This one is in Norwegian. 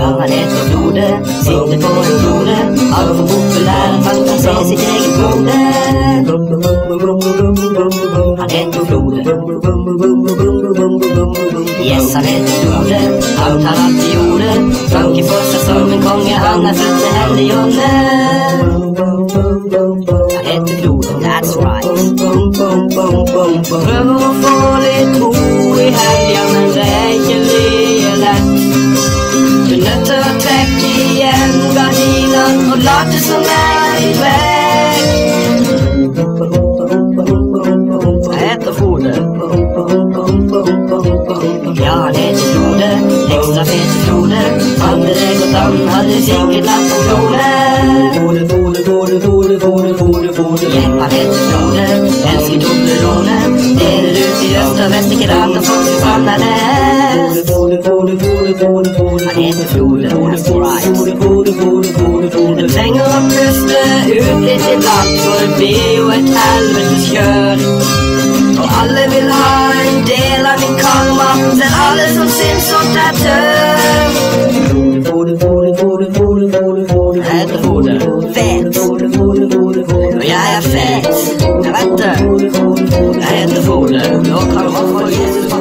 Han heter Frode, sitter på en klode, altfor populær at han kan se sitt eget blode. Han heter Frode. Yes, han heter Frode, han tar alltid jordet. Tanke for seg som en konge, han født til Helligånde. Han heter Frode, that's right. Prøver å få litt ro i helga, men det ikke like lett. Du nødt til å trekke igjen gardiner og late som i vekk. Jeg heter Frode. Ja, han heter Frode, ekstra fete Frode. Hadde det gått an, hadde sikkert lagt en krone. Han heter Frode, elsker Toblerone. Deler ut i øst og vest, ikke rart og folk som savner det. Han heter Frode, that's right. Du trenger å puste ut litt iblant, for det blir jo et helvetes kjør. Og alle vil ha en del av min karma, selv alle som syns at det er tørr. Jeg heter Frode, fet. Og jeg er fet, jeg vet det. Jeg heter Frode, nå kan man få Jesus.